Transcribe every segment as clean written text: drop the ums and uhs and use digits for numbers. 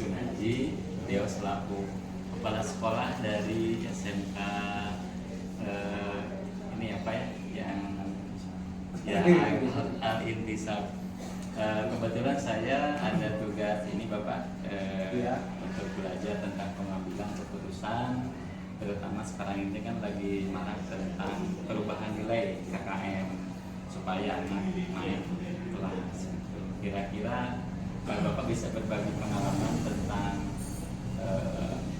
Gunanji. Beliau selaku kepala sekolah dari SMK ini apa ya, yang Al-Intisab. Kebetulan saya ada tugas ini Bapak, untuk belajar tentang pengambilan keputusan, terutama sekarang ini kan lagi marak tentang perubahan nilai KKM supaya anak naik kelas. Kira-kira Bapak bisa berbagi pengalaman tentang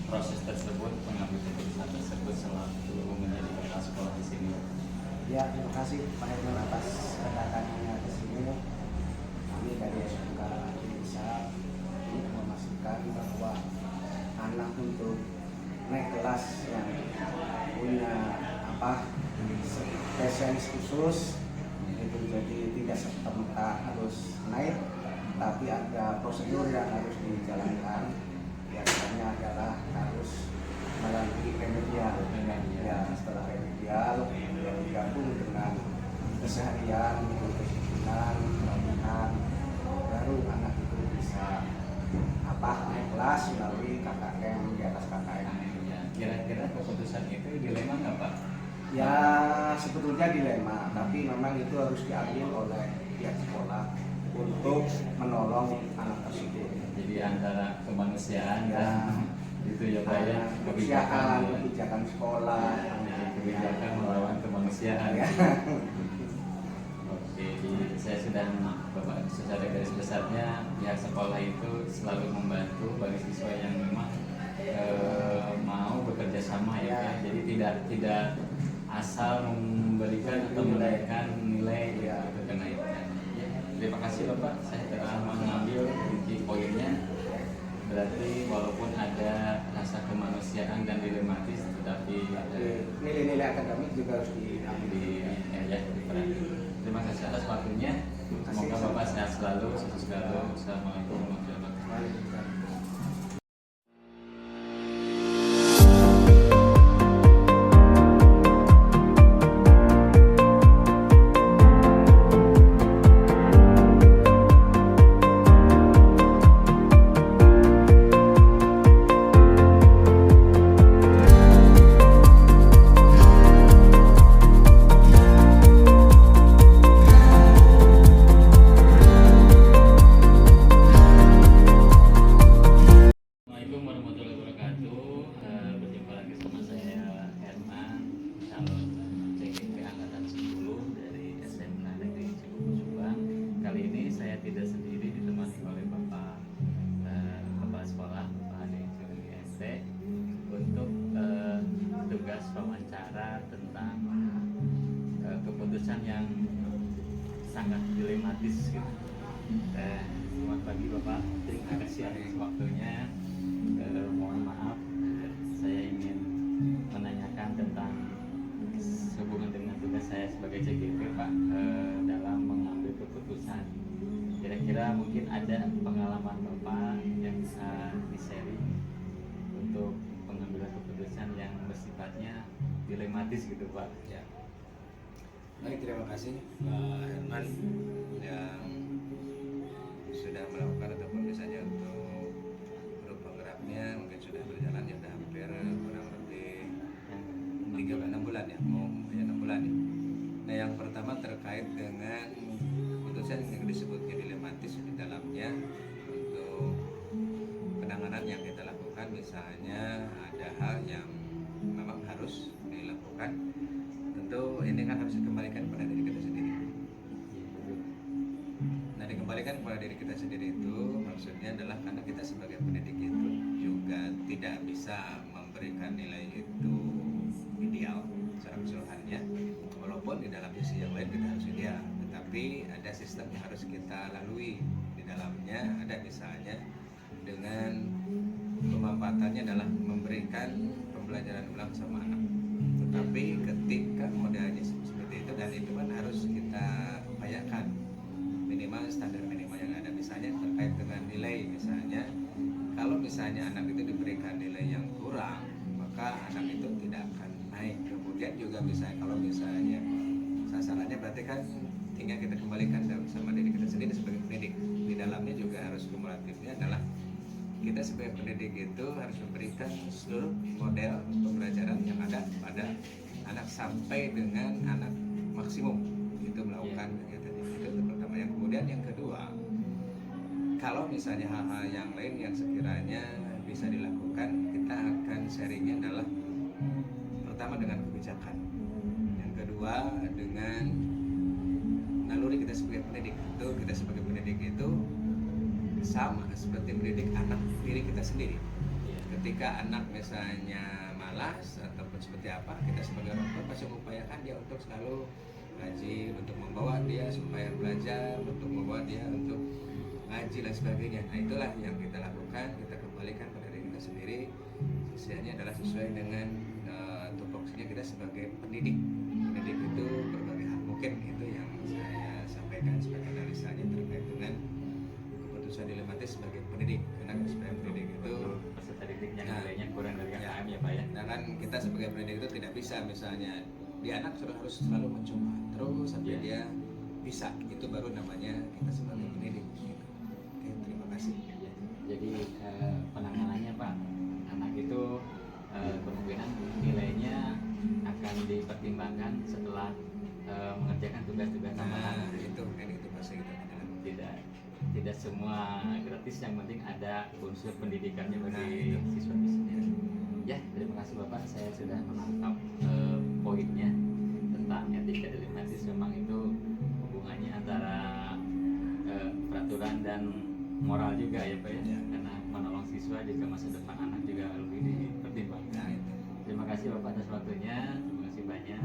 proses tersebut, pengambil keputusan tersebut selaku menjadi kepala sekolah di sini. Ya, terima kasih Pak Herman atas kedatangannya ke sini. Kami dari SMK Indonesia ini memastikan bahwa anak untuk naik kelas yang punya spesialis khusus itu jadi tidak serta-merta harus naik, tapi ada prosedur yang harus dijalankan. Biasanya adalah harus melalui remedial. Ya, setelah remedial yang digabung dengan keseharian, kedisiplinan, pelatihan, baru anak itu bisa naik kelas melalui KKM di atas KKM. Kira-kira keputusan itu dilema nggak Pak? Ya, sebetulnya dilema, tapi memang itu harus diambil oleh pihak sekolah untuk menolong anak tersebut. Jadi antara kemanusiaan dan itu ya Pak ya, kebijakan sekolah, kebijakan melawan kemanusiaan. Ya. Oke, jadi saya sudah Bapak secara garis besarnya pihak sekolah itu selalu membantu bagi siswa yang memang mau bekerja sama ya. Jadi tidak asal memberikan atau menaikkan nilai gitu kenaikan. Terima kasih Bapak, saya telah mengambil inti poinnya. Berarti walaupun ada rasa kemanusiaan dan dilematis, tetapi nilai-nilai akademik juga harus diambil. Terima kasih atas waktunya. Semoga Bapak sehat selalu, sukses selalu. Assalamualaikum warahmatullahi wabarakatuh. Berjumpa lagi sama saya Herman, calon CGP angkatan 10 dari SMK Negeri Cibubur Subang. Kali ini saya tidak sendiri, ditemani oleh Bapak Kepala Sekolah Bapak Ade Curi ST untuk tugas wawancara tentang keputusan yang sangat dilematis gitu. Selamat pagi Bapak, terima kasih atas waktunya. Mohon maaf, saya ingin menanyakan tentang hubungan dengan tugas saya sebagai CGP Pak, dalam mengambil keputusan. Kira-kira mungkin ada pengalaman Bapak yang bisa di-sharing untuk pengambilan keputusan yang bersifatnya dilematis gitu Pak. Ya. Baik, terima kasih Pak Herman yang sudah melakukan ataupun misalnya untuk grup penggeraknya mungkin sudah berjalan ya udah hampir kurang lebih 6 bulan ya, mau 6 bulan ya. Nah, yang pertama terkait dengan keputusan yang disebutnya dilematis di dalamnya untuk penanganan yang kita lakukan, misalnya ada hal yang memang harus dilakukan, tentu ini kan harus dikembalikan pada diri kita sendiri. Nah, dikembalikan kepada diri kita sendiri itu maksudnya adalah karena kita sebagai pendidik itu juga tidak bisa memberikan nilai itu ideal secara keseluruhannya, walaupun di dalam sisi yang lain kita harus ideal, tetapi ada sistem yang harus kita lalui. Di dalamnya ada misalnya dengan pemanfaatannya adalah memberikan pembelajaran ulang sama anak, tetapi ketika modelnya seperti itu, dan itu kan harus kita upayakan minimal standar minimal yang ada, misalnya terkait dengan nilai. Misalnya kalau misalnya anak itu diberikan nilai yang kurang, maka anak itu tidak akan naik. Kemudian juga misalnya kalau misalnya sasarannya berarti kan tinggal kita kembalikan sama diri kita sendiri sebagai pendidik. Di dalamnya juga harus kumulatifnya adalah kita sebagai pendidik itu harus memberikan seluruh model pembelajaran yang ada pada anak sampai dengan anak maksimum itu melakukan kegiatan itu pertama. Yang kemudian yang kedua, kalau misalnya hal-hal yang lain yang sekiranya bisa dilakukan, kita akan sharingnya adalah pertama dengan kebijakan, yang kedua dengan naluri kita sebagai pendidik. Itu kita sebagai pendidik itu sama seperti mendidik anak diri kita sendiri. Ketika anak misalnya malas ataupun seperti apa, kita sebagai orang tua pasti mengupayakan dia untuk selalu rajin, untuk membawa dia supaya belajar, untuk membawa dia untuk ngaji dan sebagainya. Nah itulah yang kita lakukan, kita kembalikan pada diri kita sendiri. Sisanya adalah sesuai dengan tupoksinya kita sebagai pendidik. Pendidik itu berbagai hal, mungkin itu yang saya sampaikan sebagai analisanya terkait dengan keputusan dilematis sebagai pendidik. Karena sebagai pendidik itu peserta didiknya nilainya kurang dari KKM ya Pak ya. Nah kan kita sebagai pendidik itu tidak bisa misalnya di anak harus selalu mencoba terus sampai dia bisa, itu baru namanya kita sebagai pendidik gitu. Oke, terima kasih. Ya, jadi penanganannya Pak, anak itu kemungkinan nilainya akan dipertimbangkan setelah mengerjakan tugas-tugas tambahan. Itu kan itu bahasa kita Tidak semua gratis, yang penting ada unsur pendidikannya bagi siswa-siswa. Ya, terima kasih Bapak, saya sudah menangkap poinnya tentang etika dilematis. Memang itu hubungannya antara peraturan dan moral juga ya Pak ya, karena menolong siswa juga masa depan anak juga lebih dipertimbangkan. Terima kasih Bapak atas waktunya, terima kasih banyak.